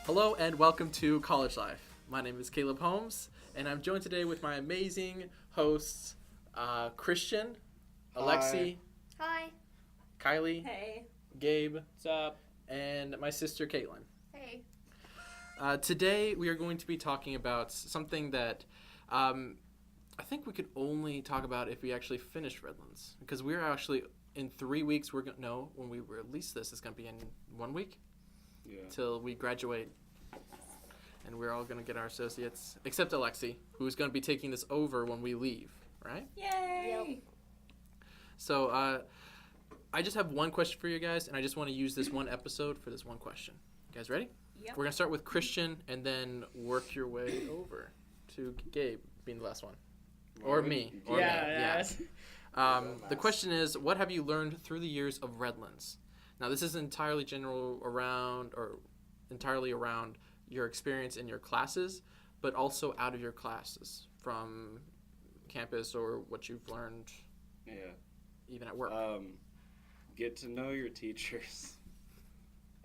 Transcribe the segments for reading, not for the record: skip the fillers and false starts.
Hello and welcome to College Life. My name is Caleb Holmes, and I'm joined today with my amazing hosts, Kristian, Alexie, Hi. Kylie, Hey. Gabe, What's up? and my sister Caitlin. Hey. Today we are going to be talking about something that I think we could only talk about if we actually finish Redlands, because we're actually in 3 weeks. When we release this, it's going to be in 1 week. Yeah. Till we graduate, and we're all going to get our associates, except Alexie, who's going to be taking this over when we leave, right? Yay. Yep. So I just have one question for you guys, and I just want to use this one episode for this one question. You guys ready? Yep. We're going to start with Kristian and then work your way over to Gabe being the last one. Or me. The question is, what have you learned through the years of Redlands? Now, this is entirely entirely around your experience in your classes, but also out of your classes, from campus or what you've learned, even at work. Get to know your teachers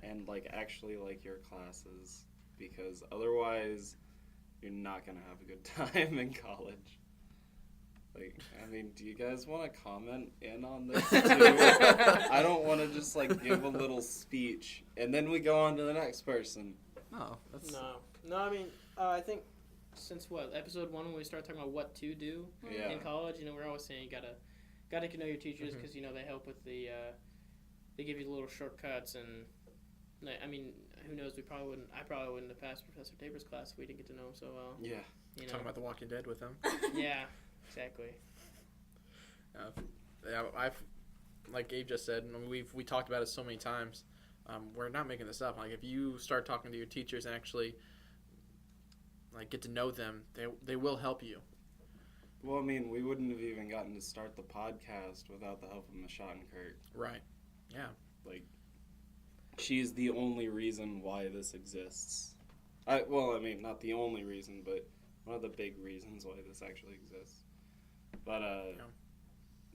and actually like your classes, because otherwise you're not gonna have a good time in college. Do you guys want to comment in on this too? I don't want to just give a little speech and then we go on to the next person. No, that's No. I think since episode 1 when we started talking about what to do in college, we're always saying you gotta get to know your teachers, because they help with the they give you little shortcuts, and who knows, I probably wouldn't have passed Professor Tabor's class if we didn't get to know him so well. Yeah. Talking about The Walking Dead with him. Yeah, exactly. I've, like Gabe just said, and we talked about it so many times. We're not making this up. If you start talking to your teachers and actually get to know them, they will help you. Well, we wouldn't have even gotten to start the podcast without the help of Miss Schottenkirk. Right. Yeah. She's the only reason why this exists. Not the only reason, but one of the big reasons why this actually exists. But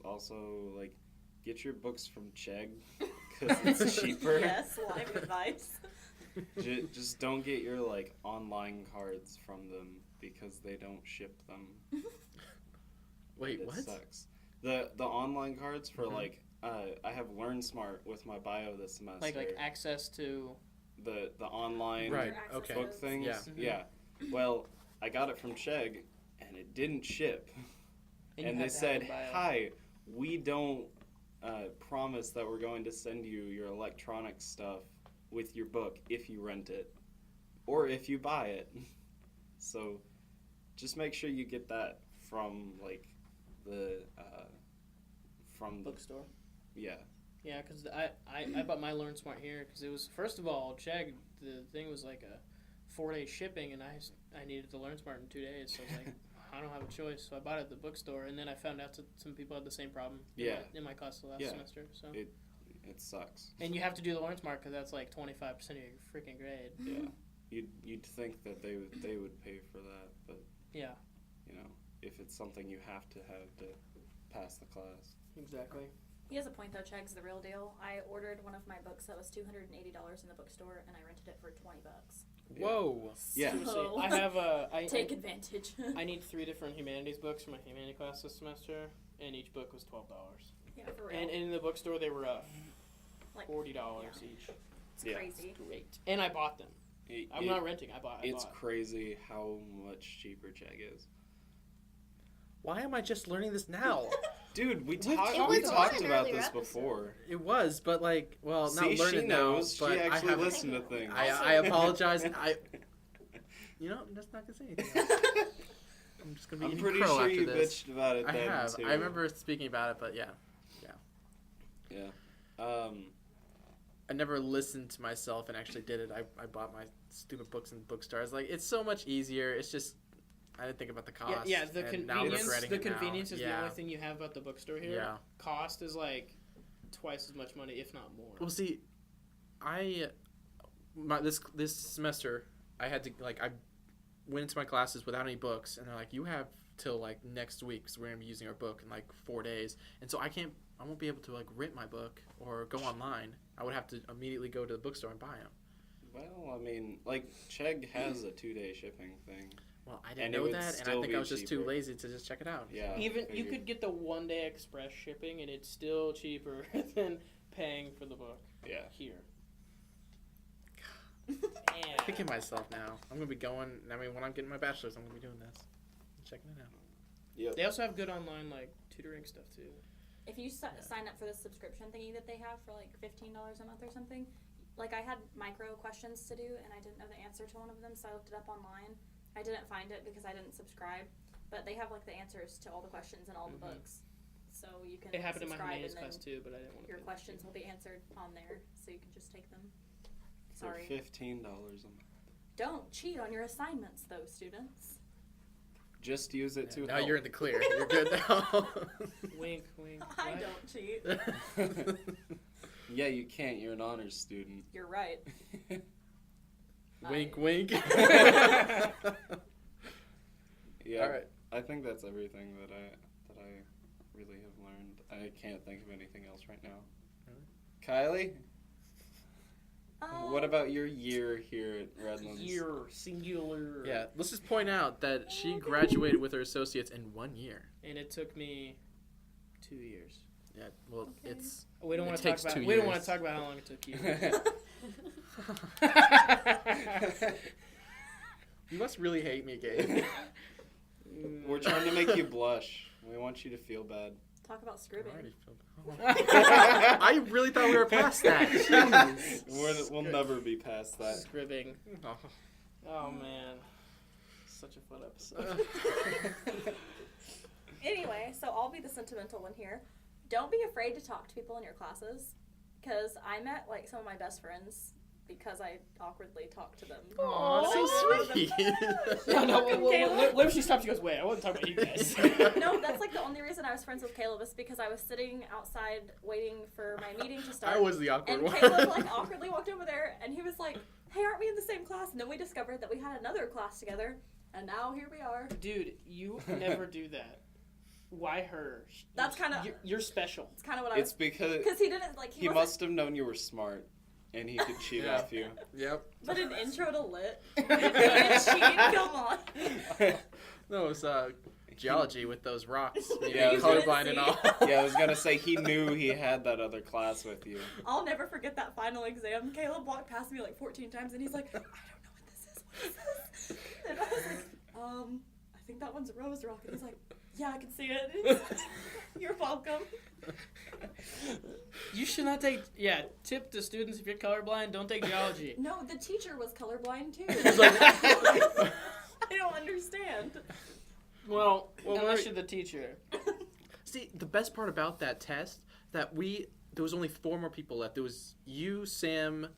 also get your books from Chegg, because it's cheaper. Yes, life advice. Just don't get your online cards from them, because they don't ship them. Wait, what? It sucks. The online cards for I have Learn Smart with my bio this semester. Access to the online Okay. book things. Yeah. Mm-hmm. Yeah. Well, I got it from Chegg and it didn't ship. And they said, "Hi, we don't promise that we're going to send you your electronic stuff with your book if you rent it or if you buy it." So just make sure you get that from the bookstore. Yeah. Yeah, because I bought my Learn Smart here because it was, first of all, Chegg, the thing was a 4-day shipping, and I needed to Learn Smart in 2 days, so I was I don't have a choice, so I bought it at the bookstore, and then I found out that some people had the same problem in my class last semester. So It sucks. And you have to do the Learn Smart because that's 25% of your freaking grade. Yeah. You'd think that they would pay for that, but yeah, if it's something you have to pass the class. Exactly. He has a point though. Chegg's the real deal. I ordered one of my books that was $280 in the bookstore, and I rented it for $20. Yeah. Whoa. Yeah. So I have take advantage. I need 3 different humanities books for my humanities class this semester, and each book was $12. Yeah, for real. And in the bookstore they were $40 each. It's crazy. Great. And I bought them. I'm not renting. I bought. It's crazy how much cheaper Chegg is. Why am I just learning this now? Dude, we was talked on about an earlier this episode. before. It was, but not See, learn she it knows. now. But she actually I have, listened to things. I apologize. I'm just not gonna say anything else. I'm just gonna be I'm eating pretty crow sure after you this. bitched about it I then, have. too. I remember speaking about it, but yeah. I never listened to myself and actually did it. I bought my stupid books in bookstores. It's so much easier. It's just I didn't think about the cost. Yeah, the and now I'm convenience. regretting The it now. convenience is the only thing you have about the bookstore here. Yeah. Cost is twice as much money, if not more. Well, see, this semester I had to I went into my classes without any books, and they're like, you have till next week, because we're gonna be using our book in 4 days, and so I won't be able to rent my book or go online. I would have to immediately go to the bookstore and buy them. Well, I mean, like, Chegg has a 2-day shipping thing. Well, I didn't know that, and I think I was just too lazy to just check it out. Yeah. Even you could get the 1-day express shipping, and it's still cheaper than paying for the book. Yeah. Here. I'm picking myself now. I'm gonna be going. I mean, when I'm getting my bachelor's, I'm gonna be doing this, checking it out. Yep. They also have good online like tutoring stuff too. If you sign up for the subscription thingy that they have for like $15 a month or something, like I had micro questions to do and I didn't know the answer to one of them, so I looked it up online. I didn't find it because I didn't subscribe, but they have like the answers to all the questions in all the books, so you can. It happened in my subscribe humanities class too, but I didn't want to. Your questions will be answered on there, so you can just take them. For Sorry. $15 a month. Don't cheat on your assignments, though, students. Just use it to Now help. you're in the clear. You're good now. Wink, wink. I What? don't cheat. Yeah, you can't. You're an honors student. You're right. Wink, wink. Yeah. All right. I think that's everything that I really have learned. I can't think of anything else right now. Kylie, what about your year here at Redlands? Year, singular. Yeah, let's just point out that she graduated with her associates in 1 year. And it took me 2 years. Yeah, well, Okay. it's We don't It want to talk takes about. 2 We don't want years. to talk about how long it took you. You must really hate me, Gabe. We're trying to make you blush. We want you to feel bad. Talk about I scribbing. already feel bad. I really thought we were past that. Jeez. We'll never be past that. Scribbing. Oh. Oh man, such a fun episode. Anyway, so I'll be the sentimental one here. Don't be afraid to talk to people in your classes, because I met like some of my best friends because I awkwardly talked to them. Aw, so sweet. No, Welcome, Caleb. what if she stops and goes, wait, I want to talk about you guys. No, that's like the only reason I was friends with Caleb is because I was sitting outside waiting for my meeting to start. I was the awkward and one. Caleb like awkwardly walked over there and he was like, "Hey, aren't we in the same class?" And then we discovered that we had another class together, and now here we are. Dude, you never do that. Why her? That's kinda- You're special. It's kind of what I It's was, because because he didn't like he wasn't- must have known you were smart, and he could cheat Yeah. off you. Yep. But an intro to lit. He didn't cheat. Come on. No, it was geology with those rocks. Yeah, Maybe colorblind and all. Yeah, I was gonna say he knew he had that other class with you. I'll never forget that final exam. Caleb walked past me like 14 times and he's like, "I don't know what this is. What is this?" And I was like, I think that one's rose rock. And he's like, "Yeah, I can see it." And he's like, "You're welcome." You should not take. Yeah, tip to students if you're colorblind. Don't take geology. No, the teacher was colorblind too. He's like, I don't understand. Well, Well, unless we're- you're the teacher. see, the best part about that test that there was only 4 more people left. There was you, Sam,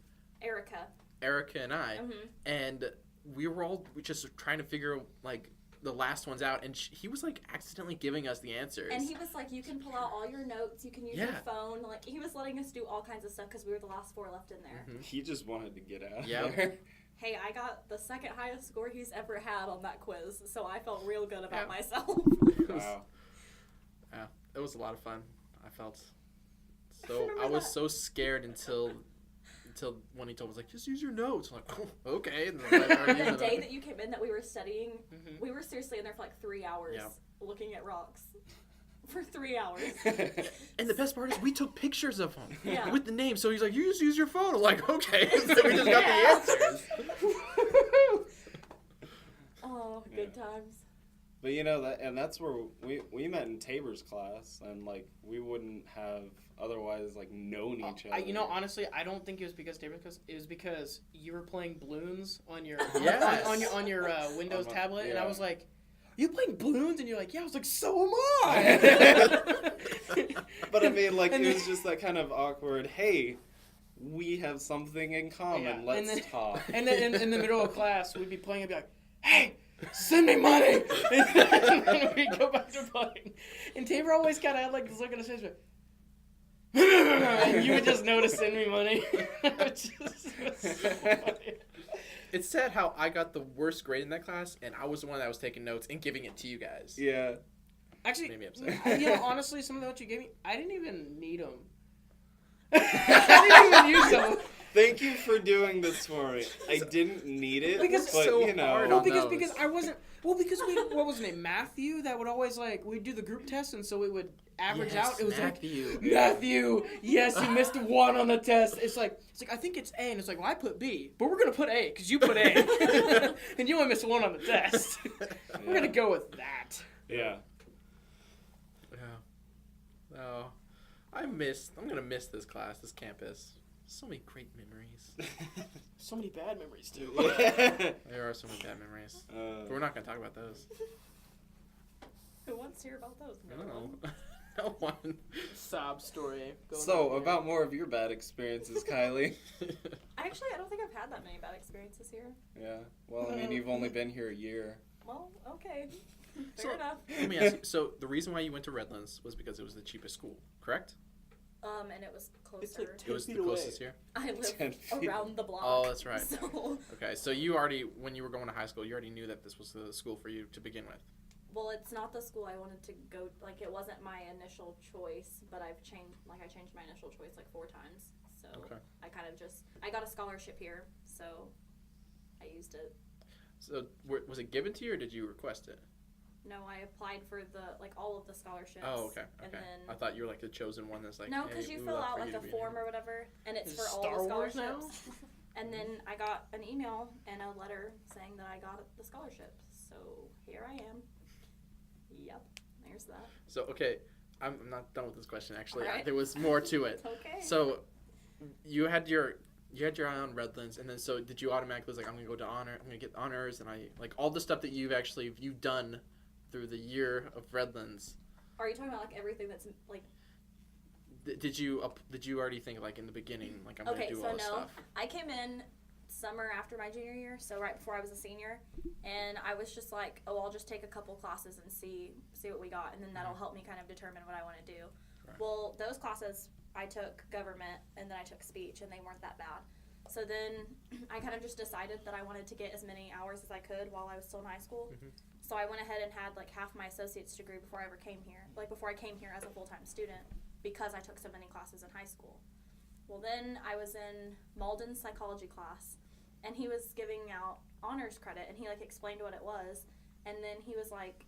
Erica. Erica, and I, Mhm. and we were all just trying to figure like the last ones out, and he was like accidentally giving us the answers. And he was like, "You can pull out all your notes. You can use your phone." Like he was letting us do all kinds of stuff because we were the last 4 left in there. Mhm. He just wanted to get out. Yep. There. Hey, I got the second highest score he's ever had on that quiz, so I felt real good about Yeah. myself. Wow. Yeah, it was a lot of fun. I felt so. remember I was that. so scared until when he told us like, just use your notes. I'm like, oh, okay. And then I started The using day it. that you came in that we were studying, Mhm. we were seriously in there for like 3 hours Yeah. looking at rocks. For 3 hours. And the best part is we took pictures of them Yeah. with the name. So he's like, you just use your phone. I'm like, okay. So we just got Yeah. the answers. Oh, good times. But that's where we met in Tabor's class, and like we wouldn't have otherwise like known each other. Honestly, I don't think it was because David. Because it was because you were playing balloons on your Yes. on your Windows tablet, and I yeah. was like, "You playing balloons?" And you're like, "Yeah." I was like, "So am I." But I mean, like And it was just that kind of awkward. Hey, we have something in common. Yeah, Let's and then- talk. And then in the middle of class, we'd be playing and be like, "Hey, send me money!" And then we'd go back to playing. And Tabor always kind of had like this look on his face, like, and you would just notice send me money. Which was so funny. It's sad how I got the worst grade in that class, and I was the one that was taking notes and giving it to you guys. Yeah. Actually, Made me upset. honestly, some of the notes you gave me, I didn't even need them. I didn't even use them. Thank you for doing this for me. I didn't need it, because but so you know. hard Well, on because those. because I wasn't. Well, because what was his name? Matthew. That would always we'd do the group test, and so it would average out. It was Matthew. Matthew. Yes, you missed 1 on the test. It's like I think it's A, and it's like, well, I put B, but we're gonna put A because you put A, and you only missed 1 on the test. We're gonna go with that. Yeah. Yeah. Oh, I'm gonna miss this class, this campus. So many great memories. So many bad memories too. There are so many bad memories. But we're not gonna talk about those. Who wants to hear about those? No. No one. Sob story. So, about more of your bad experiences, Kylie. Actually, I don't think I've had that many bad experiences here. Yeah. Well, I mean, you've only been here a year. Well, okay. So, Fair enough. Let me ask you. So the reason why you went to Redlands was because it was the cheapest school, correct? And it was It's closer. like It was the closest here. I live 10 feet. around the block. Oh, that's right. So, Okay, so you already, when you were going to high school, you already knew that this was the school for you to begin with. well, it's not the school I wanted to go. Like, it wasn't my initial choice, but I changed my initial choice 4 times. So Okay. I got a scholarship here, so I used it. So was it given to you, or did you request it? No, I applied for all of the scholarships. Oh, okay. And Okay. then I thought you were the chosen one that's no, because hey, you we fill would out for you to a be form here. or whatever, and it's Is for all Star the Wars scholarships. now? And then I got an email and a letter saying that I got the scholarship. So here I am. Yep, there's that. So, okay, I'm not done with this question, actually. All right. There was more to it. Okay. So, you had your eye on Redlands, and then so did you automatically I'm going to go to I'm going to get honors, and all the stuff that you've done through the year of Redlands. Are you talking about everything that's Did you already think in the beginning I'm going to do all this stuff? I came in summer after my junior year, so right before I was a senior, and I was just like, oh, I'll just take a couple classes and see what we got, and then that'll help me kind of determine what I want to do. Right. Well, those classes I took government and then I took speech, and they weren't that bad. So then I kind of just decided that I wanted to get as many hours as I could while I was still in high school. Mhm. So I went ahead and had half my associate's degree before I ever came here, before I came here as a full-time student, because I took so many classes in high school. Well, then I was in Malden's psychology class, and he was giving out honors credit, and he explained what it was, and then he was like,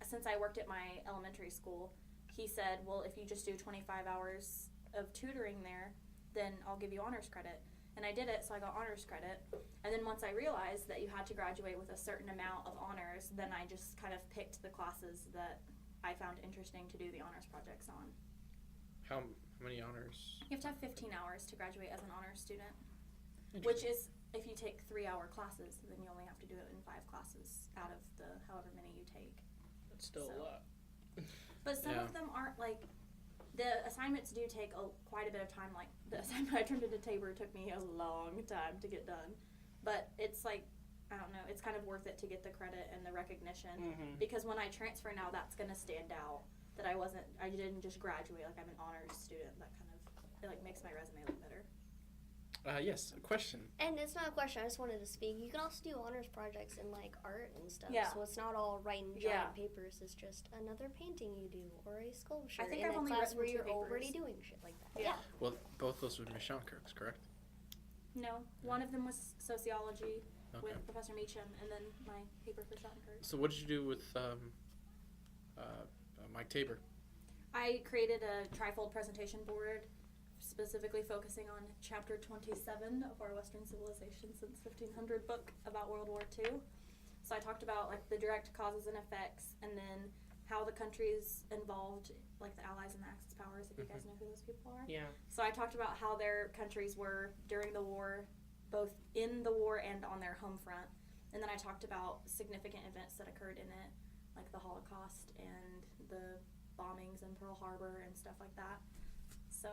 since I worked at my elementary school, he said, well, if you just do 25 hours of tutoring there, then I'll give you honors credit. And I did it, so I got honors credit. And then once I realized that you had to graduate with a certain amount of honors, then I just kind of picked the classes that I found interesting to do the honors projects on. How many honors? You have to have 15 hours to graduate as an honors student, which is, if you take 3-hour classes, then you only have to do it in 5 classes out of the however many you take. That's still So. a lot. But some Yeah. of them aren't the assignments do take quite a bit of time. The assignment I turned into Tabor took me a long time to get done, but it's I don't know, it's kind of worth it to get the credit and the recognition, Mm-hmm. because when I transfer now, that's going to stand out that I didn't just graduate, I'm an honors student. That kind of, it makes my resume look better. Yes, a question. And it's not a question, I just wanted to speak. You can also do honors projects in art and stuff. Yeah. So it's not all writing giant Yeah. papers, it's just another painting you do or a sculpture I think in I've a only class written where 2 you're papers. already doing shit like that. Yeah. Well, both those were Michelle Kirk's, correct? No, one of them was sociology Okay. with Professor Meacham, and then my paper for Schottenkirk. So what did you do with Mike Tabor? I created a trifold presentation board specifically focusing on chapter 27 of our Western Civilization since 1500 book about World War II. So I talked about the direct causes and effects, and then how the countries involved, the Allies and the Axis powers, if you guys know who those people are. Yeah. So I talked about how their countries were during the war, both in the war and on their home front. And then I talked about significant events that occurred in it, like the Holocaust and the bombings in Pearl Harbor and stuff like that. So,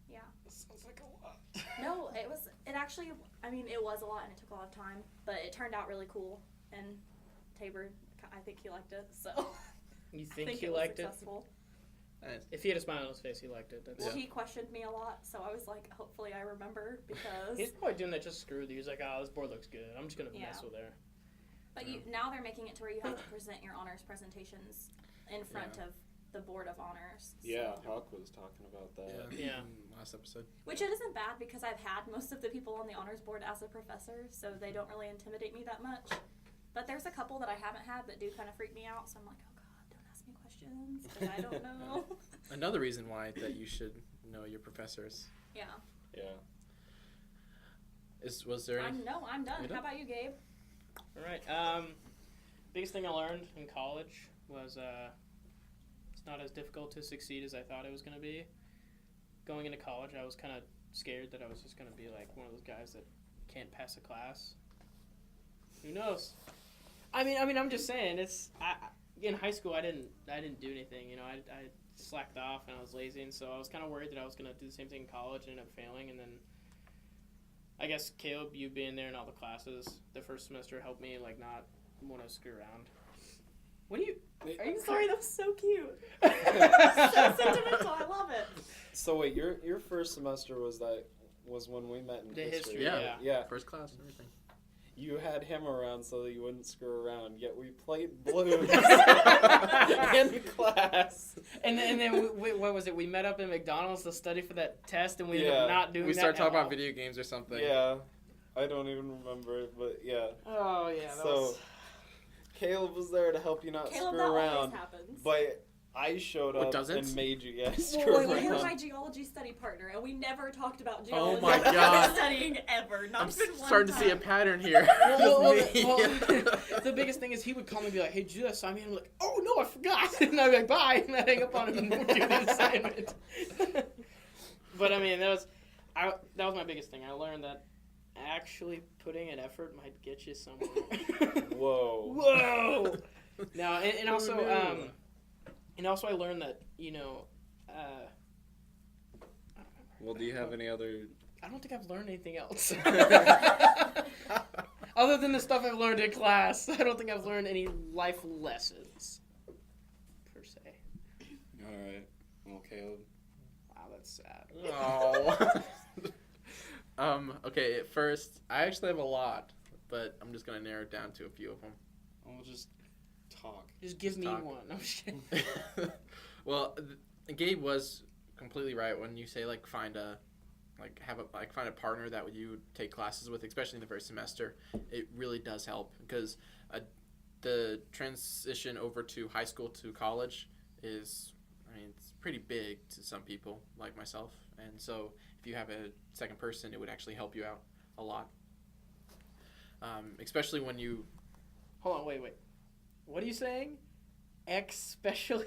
yeah. Sounds like a lot. No, it was a lot and it took a lot of time, but it turned out really cool. And Tabor, I think he liked it, so. You I think he it was liked it? successful. If he had a smile on his face, he liked it. That's Well, he questioned me a lot, so I was like, hopefully I remember, because. He's probably doing that just to screw with you. He's like, oh, this board looks good. I'm just going to mess with her. But now they're making it to where you have to present your honors presentations in front of the Board of Honors. Yeah, Hawk was talking about that. Yeah. Last episode. Which it isn't bad because I've had most of the people on the honors board as a professor, so they don't really intimidate me that much. But there's a couple that I haven't had that do kind of freak me out, so I'm like, oh God, don't ask me questions because I don't know. Another reason why that you should know your professors. Yeah. Yeah. Was there any? I'm done. How about you, Gabe? All right. Biggest thing I learned in college was it's not as difficult to succeed as I thought it was going to be. Going into college, I was kind of scared that I was just going to be like one of those guys that can't pass a class. Who knows? I mean, I'm just saying. In high school, I didn't do anything. You know, I slacked off and I was lazy, and so I was kind of worried that I was going to do the same thing in college and end up failing. And then I guess Caleb, you being there in all the classes, the first semester helped me like not want to screw around. What do you? Are you Sorry, that was so cute. So sentimental. I love it. So wait, your first semester was when we met in The history. history, Yeah. First class and everything. You had him around so that you wouldn't screw around, yet we played blues in class. And then what was it? We met up in McDonald's to study for that test, and we ended up not doing that. We started talking at about all. video games or something. Yeah. I don't even remember it, but yeah. Oh yeah. Caleb was there to help you not Caleb, screw that around. always happens. But I showed up doesn't? and made you guys Well, screw wait, you're around. my geology study partner, and we never talked about geology. Oh my God. Studying ever. Not I'm even one starting to see a time. pattern here. The biggest thing is he would call me and be like, "Hey, did you do that assignment?" I'm like, "Oh no, I forgot." And I'd be like, "Bye," and I'd hang up on him and do the assignment. But I mean, that was my biggest thing. I learned that actually putting an effort might get you somewhere. Whoa. Whoa. No, and also I learned that Well, do you have any other? I don't think I've learned anything else. Other than the stuff I've learned in class, I don't think I've learned any life lessons, per se. All right. Well, Caleb. Wow, that's sad. Oh. Okay, at first, I actually have a lot, but I'm just going to narrow it down to a few of them. We'll just talk. Just give me talk. one. I'm just kidding. Well, Gabe was completely right when you say find a partner that you take classes with, especially in the first semester. It really does help because the transition over to high school to college is, it's pretty big to some people like myself, and so if you have a second person, it would actually help you out a lot. Especially when you. Hold on, wait. What are you saying? Especially.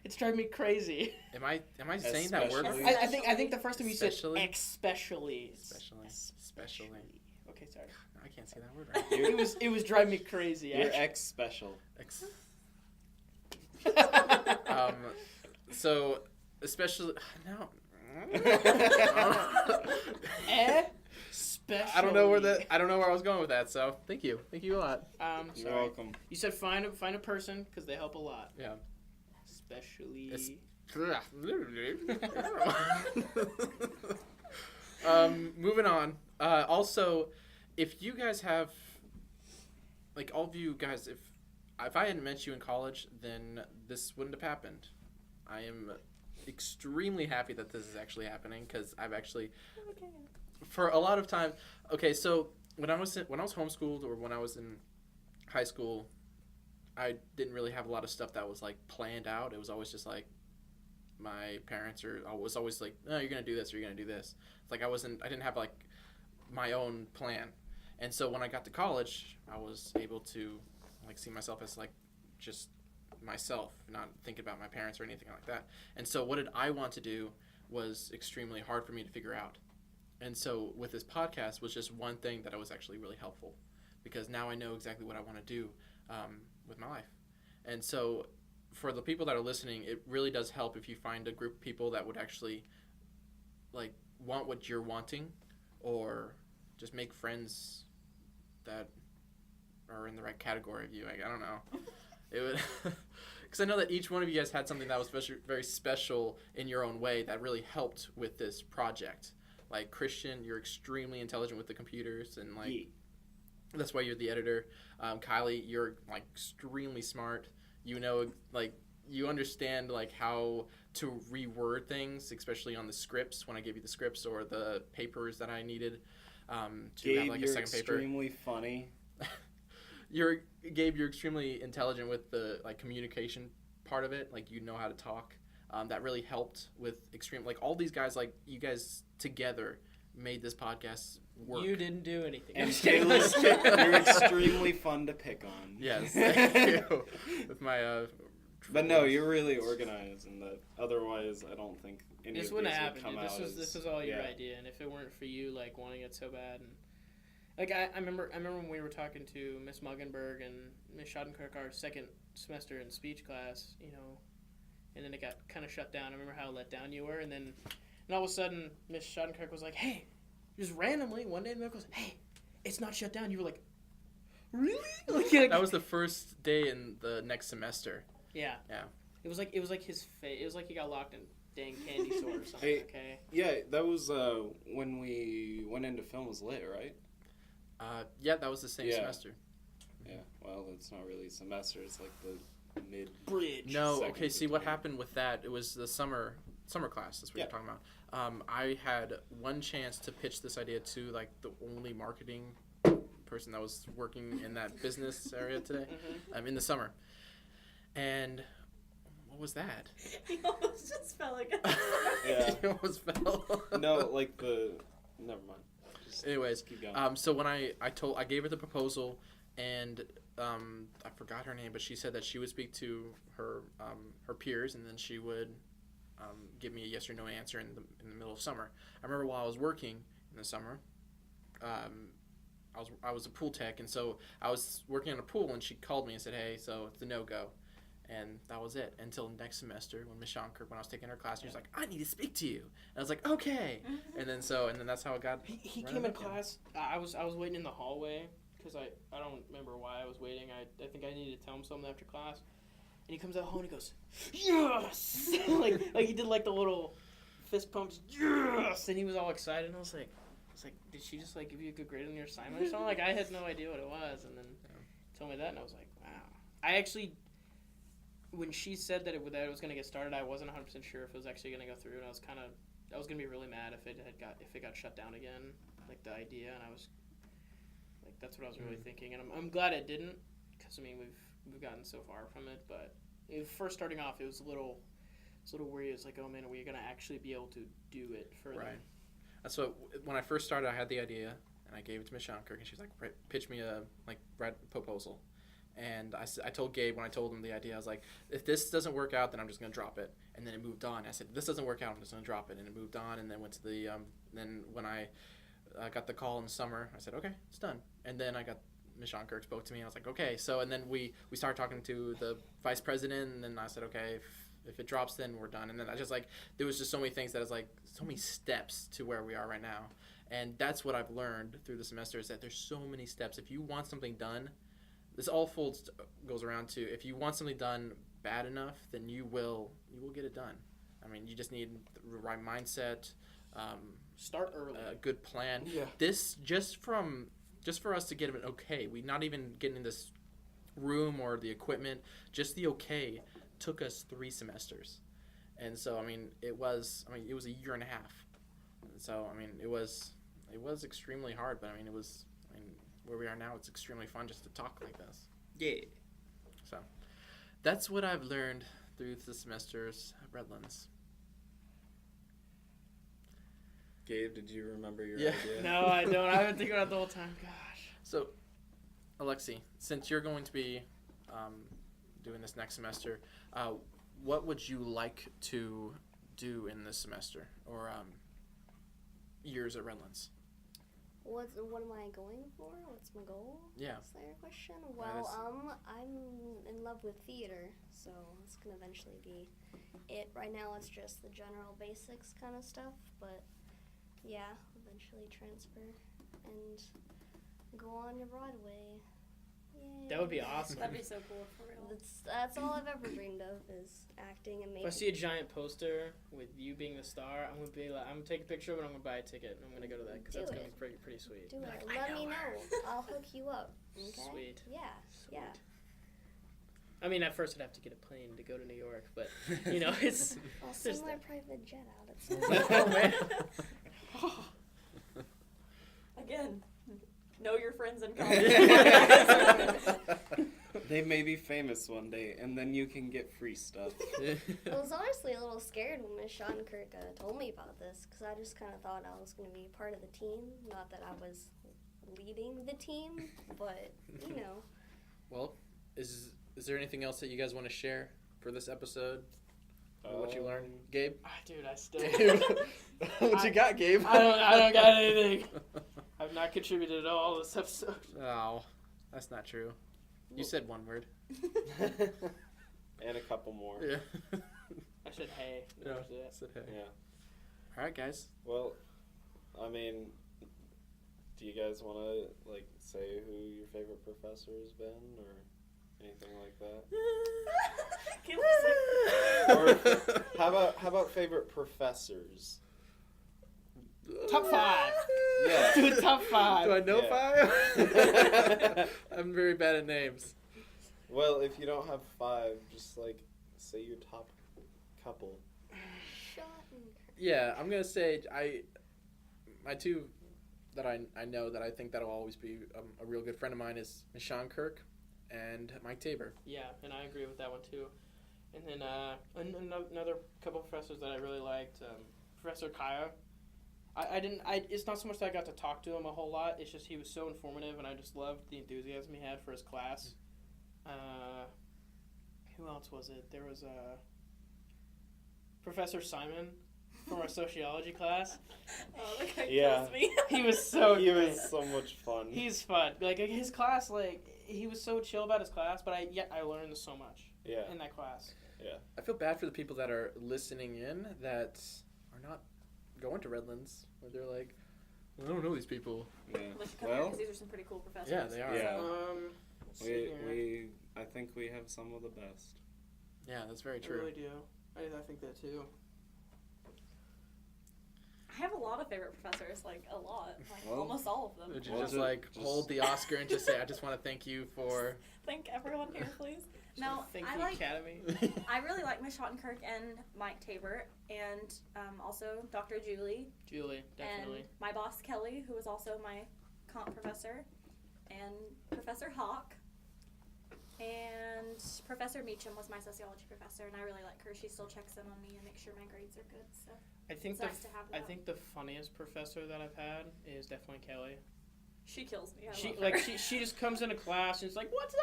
It's driving me crazy. Am I saying that word? Especially. I think the first time you said especially. Especially. Okay, sorry. I can't say that word right. It was driving me crazy. You're actually. special. So especially no. Especially. I don't know where I was going with that. So thank you a lot. You're welcome. You said find a person because they help a lot. Yeah. Especially. Moving on. Also, if you guys have, all of you guys, if I hadn't met you in college, then this wouldn't have happened. I am extremely happy that this is actually happening because I've actually, for a lot of time. Okay, so when I was homeschooled or when I was in high school, I didn't really have a lot of stuff that was planned out. It was always just my parents was always like, "No, you're gonna do this or you're gonna do this." It's I didn't have my own plan, and so when I got to college, I was able to see myself as just myself, not thinking about my parents or anything like that. And so what did I want to do was extremely hard for me to figure out. And so with this podcast was just one thing that was actually really helpful because now I know exactly what I want to do with my life. And so for the people that are listening, it really does help if you find a group of people that would actually want what you're wanting, or just make friends that are in the right category of you. I don't know. It would, because I know that each one of you guys had something that was very special in your own way that really helped with this project. Kristian, you're extremely intelligent with the computers, and that's why you're the editor. Kylie, you're extremely smart. You know you understand like how to reword things, especially on the scripts when I gave you the scripts or the papers that I needed to Gabe, have like a second paper. Extremely funny. Gabe, you're extremely intelligent with the like communication part of it. Like you know how to talk. That really helped with like all these guys, like you guys together made this podcast work. You didn't do anything. And Taylor, you're extremely fun to pick on. Yes, thank you. With my but no, you're really organized, and that otherwise I don't think any this of wouldn't these have would happened. come Dude. out. This was all your idea, and if it weren't for you like wanting it so bad, and like I remember when we were talking to Miss Muggenberg and Miss Schadenkirk our second semester in speech class, you know, and then it got kind of shut down. I remember how let down you were, and all of a sudden Miss Schadenkirk was like, "Hey," just randomly one day, and goes, "Hey, it's not shut down." You were like, "Really?" Like, that was the first day in the next semester. Yeah. Yeah. It was like his face. It was like he got locked in dang candy store or something. Hey, okay. Yeah, that was when we went into film was lit, right? Yeah, that was the same semester. Yeah. Well, it's not really a semester. It's like the mid bridge. No. Okay. See what happened with that? It was the summer class. That's what you're talking about. I had one chance to pitch this idea to like the only marketing person that was working in that business area today. In the summer. And what was that? He almost just fell again. Yeah. He almost fell. No, like never mind. Anyways, keep going. So when I gave her the proposal, and I forgot her name, but she said that she would speak to her peers, and then she would give me a yes or no answer in the middle of summer. I remember while I was working in the summer, I was a pool tech, and so I was working on a pool, and she called me and said, "Hey, so it's a no-go." And that was it until next semester when Miss Schadenkirk, when I was taking her class, she was like, "I need to speak to you." And I was like, "Okay." And then that's how it got. He came in class. I was waiting in the hallway because I don't remember why I was waiting. I think I needed to tell him something after class. And he comes out home and he goes, "Yes!" like he did like the little fist pumps. Yes! And he was all excited. And I was like, did she just like give you a good grade on your assignment or something? Like I had no idea what it was. And then he told me that, and I was like, wow. I actually. When she said that it was going to get started, I wasn't 100% sure if it was actually going to go through, and I was going to be really mad if it got shut down again, like the idea, and I was like, that's what I was really thinking, and I'm glad it didn't, because I mean we've gotten so far from it, but first starting off, it was a little worried. It was like, oh man, are we going to actually be able to do it further? Right. That's what when I first started, I had the idea, and I gave it to Miss Schadenkirk, and she was like, pitch me a proposal. And I told Gabe when I told him the idea, I was like, if this doesn't work out, then I'm just going to drop it. And then it moved on. I said, if this doesn't work out, I'm just going to drop it. And it moved on, and then went to the, then when I got the call in the summer, I said, okay, it's done. And then I got, Ms. Schadenkirk spoke to me, and I was like, okay. So, and then we started talking to the vice president, and then I said, okay, if it drops, then we're done. And then I just like, there was just so many things that is like, so many steps to where we are right now. And that's what I've learned through the semester is that there's so many steps. If you want something done, this all goes around to if you want something done bad enough, then you will get it done. I mean, you just need the right mindset, start early, a good plan. Yeah. This just for us to get it okay. We not even getting in this room or the equipment, just the okay took us 3 semesters, and so it was a year and a half. And so it was extremely hard, but where we are now, it's extremely fun just to talk like this. Yeah. So, that's what I've learned through the semesters at Redlands. Gabe, did you remember your idea? No, I don't. I've been thinking about it the whole time. Gosh. So, Alexie, since you're going to be doing this next semester, what would you like to do in this semester or years at Redlands? What am I going for? What's my goal? Yeah. Is that your question? Well, I'm in love with theater, so it's gonna eventually be it. Right now, it's just the general basics kind of stuff, but yeah, eventually transfer and go on to Broadway. Yay. That would be awesome. That'd be so cool for real. That's all I've ever dreamed of is acting and making. If I see a giant poster with you being the star, I'm gonna take a picture of it. I'm gonna buy a ticket and I'm gonna go to that because that's gonna be pretty sweet. Do it. Like, Let me know. I'll hook you up. Okay. Sweet. Yeah. Sweet. Yeah. I mean, at first I'd have to get a plane to go to New York, but, you know, it's... I'll send my private jet out at some Oh, man. Again, know your friends in college. They may be famous one day, and then you can get free stuff. I was honestly a little scared when Miss Schottenkirk told me about this, because I just kind of thought I was going to be part of the team. Not that I was leading the team, but, you know. Well, is there anything else that you guys want to share for this episode? What you learned, Gabe? Dude, I still... What you got, Gabe? I don't got anything. I've not contributed at all this episode. Oh, that's not true. You said one word. And a couple more. Yeah. I said hey. Yeah, I said hey. Yeah. All right, guys. Well, I mean, do you guys want to, like, say who your favorite professor has been or anything like that? Or how about favorite professors? Top 5. Yeah. Do a top 5. Do I know 5? I'm very bad at names. Well, if you don't have 5, just, like, say your top couple. Yeah, I'm gonna say my 2 that I know that I think that'll always be a real good friend of mine is Sean Kirk and Mike Tabor. Yeah, and I agree with that one too. And then another couple of professors that I really liked, Professor Kaya. It's not so much that I got to talk to him a whole lot. It's just he was so informative, and I just loved the enthusiasm he had for his class. Who else was it? There was Professor Simon from our sociology class. Oh, that guy Yeah. kills me. He was so He great. was so much fun. He's fun. Like his class, like he was so chill about his class, but I learned so much in that class. Yeah. I feel bad for the people that are listening in that are not going to Redlands, where they're like, I don't know these people. Yeah. Well, because these are some pretty cool professors. Yeah, they are. Yeah. Let's see here. I think we have some of the best. Yeah, that's very I true. really do. I think that too. I have a lot of favorite professors, like a lot, like Well, almost all of them. Would you Well, just just- hold the Oscar and just say, I just want to thank you for... Thank everyone here, please. No, Thank I you, like. Academy. I really like Miss Schottenkirk and Mike Tabor, and also Dr. Julie, Julie, definitely. and my boss Kelly, who was also my comp professor, and Professor Hawk, and Professor Meacham was my sociology professor, and I really like her. She still checks in on me and makes sure my grades are good. So I think it's nice to have I that. think the funniest professor that I've had is definitely Kelly. She kills me. I She love like her. she just comes into class and is like, "What's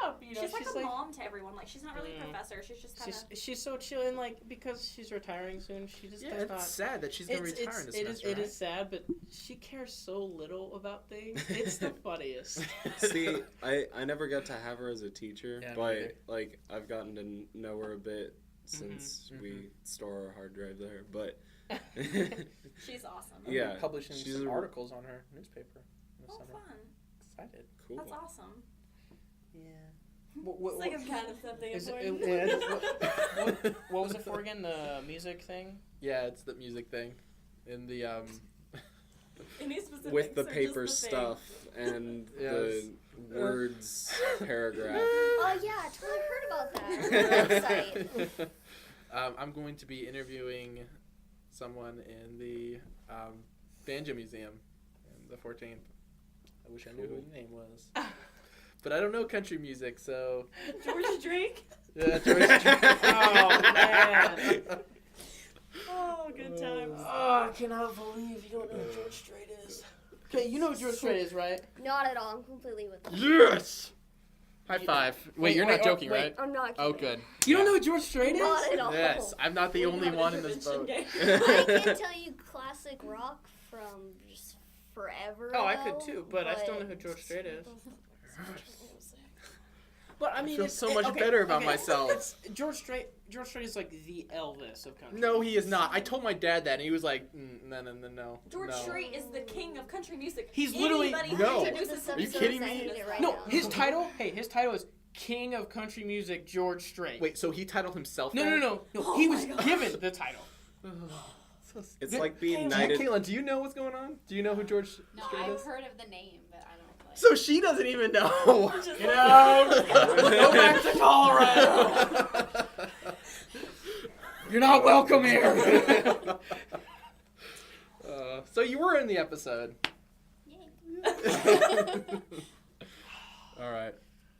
up?" You know, she's like a mom to everyone. Like she's not really a professor. She's just kind of. She's so chill, and like because she's retiring soon, she just does it's not. sad that she's going to retire in this semester, It is sad, but she cares so little about things. It's the funniest. See, I never got to have her as a teacher, Yeah, me but either. like I've gotten to know her a bit since we store our hard drive there. But She's awesome. Yeah, Publishing she's some a- articles on her newspaper in the Oh, summer. fun. Excited. cool. That's awesome. Yeah. It's like I'm kind of something Is important. it, what was it for again? The music thing? Yeah, it's the music thing. In the Any specifics With the or just paper the thing? stuff and Yes. the words paragraph. Oh yeah, I totally heard about that. On the website. I'm going to be interviewing someone in the Banjo Museum on the 14th. I wish I knew who the name was. But I don't know country music, so... George Drake. Yeah, George Strait. Oh, man. Oh, good times. Oh, I cannot believe you don't know who George Strait is. Okay, you know who George Strait is, right? Not at all. I'm completely with them. Yes! High five. Wait, you're not wait, joking, wait. right? I'm not kidding. Oh, good. You don't know who George Strait is? Not at all. Yes, I'm not the We only have an one in this intervention boat. game. I can tell you classic rock from just forever. Oh, I ago, could too, but I still know who George Strait is. But I I mean, feel it's so much better about myself. George Strait is like the Elvis of country. No, he is not. I told my dad that, and he was like, no. George no. Strait is the king of country music. He's literally- Anybody No. who introduces Are you himself kidding says me? he is right No, now. his title is King of Country Music, George Strait. Wait, so he titled himself No, that? no. Oh He my was gosh. given the title. It's like being Hey, knighted. Caitlin, do you know what's going on? Do you know who George No, Strait I've is? heard of the name, but I don't So she doesn't even know. Get out! Go back to Colorado! You're not welcome here! So you were in the episode. Yay. All right.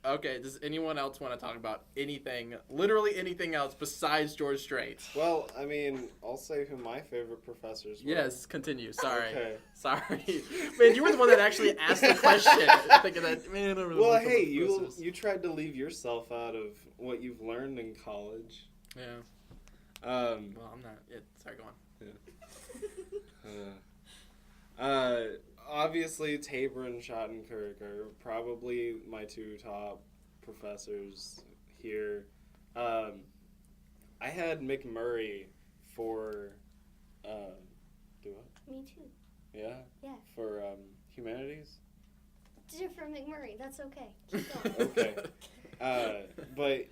Okay, does anyone else want to talk about anything, literally anything else besides George Strait? Well, I mean, I'll say who my favorite professors were. Yes, continue. Sorry. Okay. Sorry. Man, you were the one that actually asked the question. Thinking that, man, I don't really Well, want to hey, talk about professors. you tried to leave yourself out of what you've learned in college. Yeah. Well, I'm not. Sorry, go on. Obviously, Tabor and Schottenkirk are probably my two top professors here. I had McMurray for, do what? Me too. Yeah? Yeah. For humanities? Different McMurray. That's okay. Keep going. Okay. But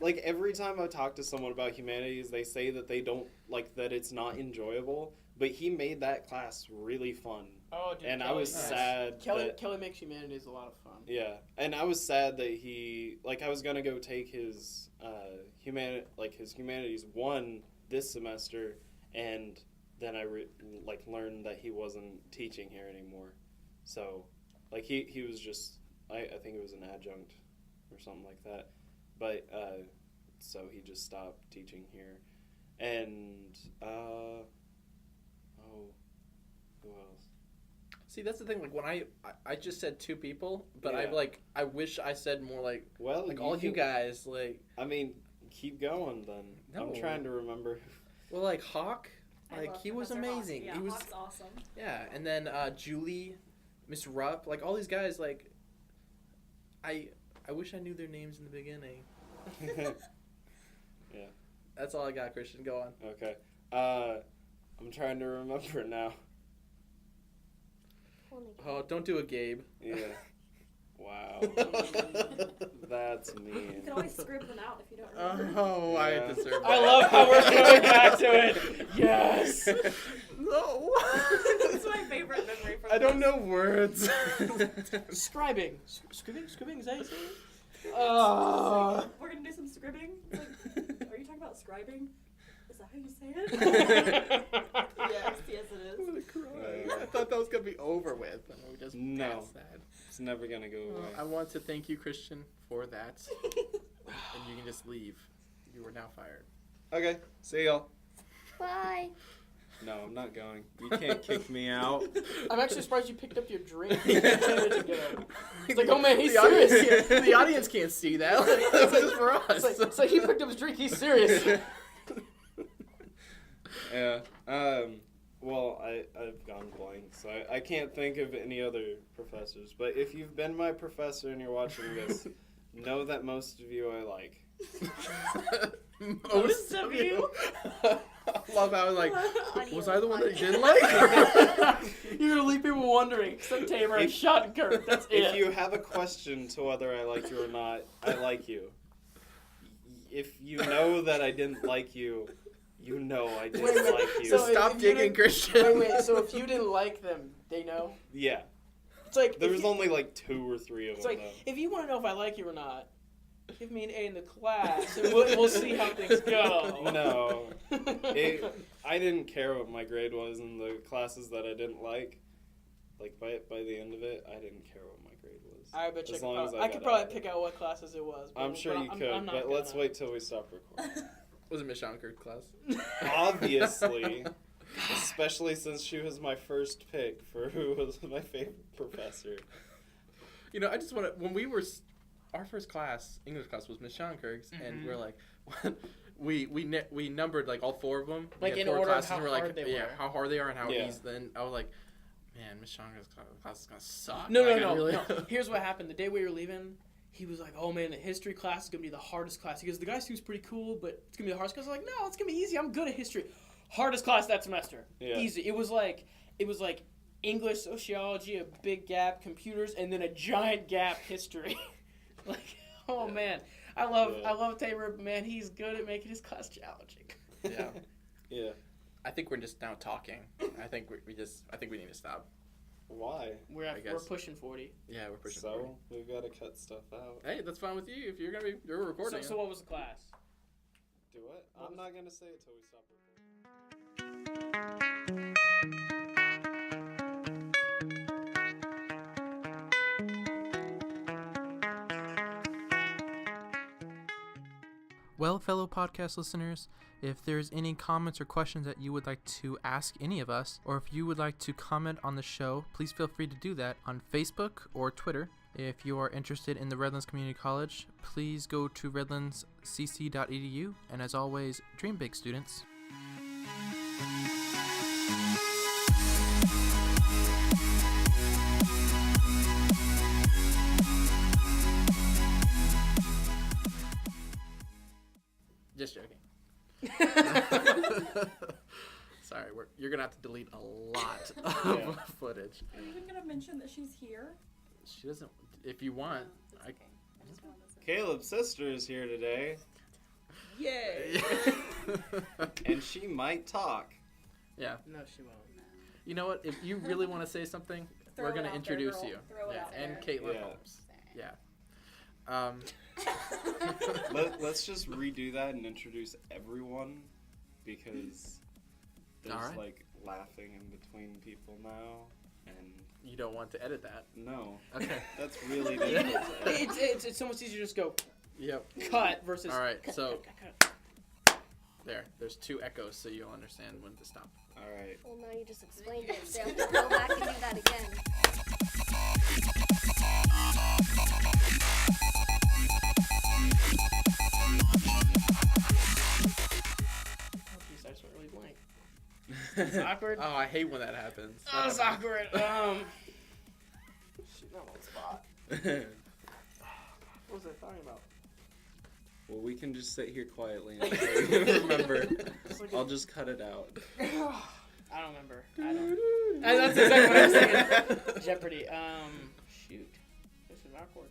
like every time I talk to someone about humanities, they say that they don't like that it's not enjoyable. But he made that class really fun. Oh, dude, and Kelly, I was sad. Kelly makes humanities a lot of fun. Yeah, and I was sad that he I was gonna go take his his humanities 1 this semester, and then I learned that he wasn't teaching here anymore. So he was just I think it was an adjunct or something like that, but so he just stopped teaching here, and who else? See, that's the thing. Like when I just said 2 people, but Yeah. I wish I said more like all you can- guys like. I mean, keep going then. No. I'm trying to remember. Well, like Hawk, I like love he was Professor Hawk. amazing. Yeah, He was Hawk's awesome. yeah, and then Julie, Miss Rupp, like all these guys. Like I wish I knew their names in the beginning. Yeah. That's all I got, Kristian. Go on. Okay. I'm trying to remember now. Oh, don't do a Gabe. Yeah. Wow. That's You mean. can always script them out if you don't remember. Oh, Yeah. I deserve that. I love how we're going back to it. Yes. No. That's my favorite memory from I don't this. know words. Scribing. Scribbing? Is that how you say it? We're gonna do some scribbing. Like, are you talking about scribing? Is that how you say it? yes, it I'm gonna is. cry. I thought that was gonna be over with, and we just No. passed that. It's never gonna go away. I want to thank you, Kristian, for that, and you can just leave. You are now fired. Okay. See y'all. Bye. No, I'm not going. You can't kick me out. I'm actually surprised you picked up your drink. It's like, oh man, he's the serious. Audience, the audience can't see that. That's just for us. It's like he picked up his drink. He's serious. Yeah. Well, I've gone blank, so I can't think of any other professors. But if you've been my professor and you're watching this, know that most of you I like. Most of you. I love how I was like, Audio was I the one that you podcast. didn't like? You're gonna leave people wondering. Except Tabor and Schottenkirk. That's it. If you have a question to whether I like you or not, I like you. If you know that I didn't like you, you know I didn't Wait, like you. so Stop if you digging, didn't- Kristian. Wait. So if you didn't like them, they know. Yeah. It's like There if was you- only like 2 or 3 of It's them, like though. if you want to know if I like you or not, give me an A in the class, and we'll see how things go. No. I didn't care what my grade was in the classes that I didn't like. Like, by the end of it, I didn't care what my grade was. I bet you As long as I I could got probably out of pick it. out what classes it was. I'm sure you could, I'm not but let's gonna. wait till we stop recording. Was it Miss Schottenkirk class? Obviously. Especially since she was my first pick for who was my favorite professor. You know, I just want to. When we were, our first class, English class, was Miss Schottenkirk's, and we're like, we numbered like all 4 of them. We Like, had in 4 order of classes, how and we're like, hard they yeah, were. how hard they are and how Yeah. easy. Then I was like, man, Miss Schottenkirk's class is gonna suck. No. Like, I really- Here's what happened. The day we were leaving, he was like, "Oh man, the history class is gonna be the hardest class." He goes, "The guy seems pretty cool, but it's gonna be the hardest class." I was like, "No, it's gonna be easy. I'm good at history." Hardest class that semester. Yeah. Easy. It was like English, sociology, a big gap, computers, and then a giant gap, history. Like, oh man, I love Tabor. Man, he's good at making his class challenging. Yeah. Yeah. I think we're just now talking. I think we need to stop. Why? We're pushing 40. Yeah, we're pushing. So 40. we've got to cut stuff out. Hey, that's fine with you if you're recording. So what was the class? Do what? I'm not gonna say it till we stop recording. Well, fellow podcast listeners, if there's any comments or questions that you would like to ask any of us, or if you would like to comment on the show, please feel free to do that on Facebook or Twitter. If you are interested in the Redlands Community College, please go to redlandscc.edu, and as always, dream big, students. Just joking. Sorry, you're going to have to delete a lot of footage. Are you even going to mention that she's here? She doesn't. If you want. Okay. I just wanted to say. Caleb's sister is here today. Yay! And she might talk. Yeah. No, she won't. You know what? If you really want to say something, we're going to introduce you. Throw it out and there. Caitlin Yeah. Holmes. Yeah. Let's just redo that and introduce everyone, because there's Alright. like laughing in between people now, and You don't want to edit that. no, Okay. that's really difficult. to edit. It's so much easier to just go Yep. cut versus. All right. cut, So cut, cut, cut. there's 2 echoes, so you'll understand when to stop. All right. Well, now you just explained it, so you have to go back and do that again. Oh, geez, I just went really blank. It's awkward. Oh, I hate when that happens. Oh, it's awkward. Shoot, not one spot. What was I talking about? Well, we can just sit here quietly until you remember. I'll just cut it out. I don't remember. That's exactly what I was thinking. Jeopardy. Shoot. This is awkward.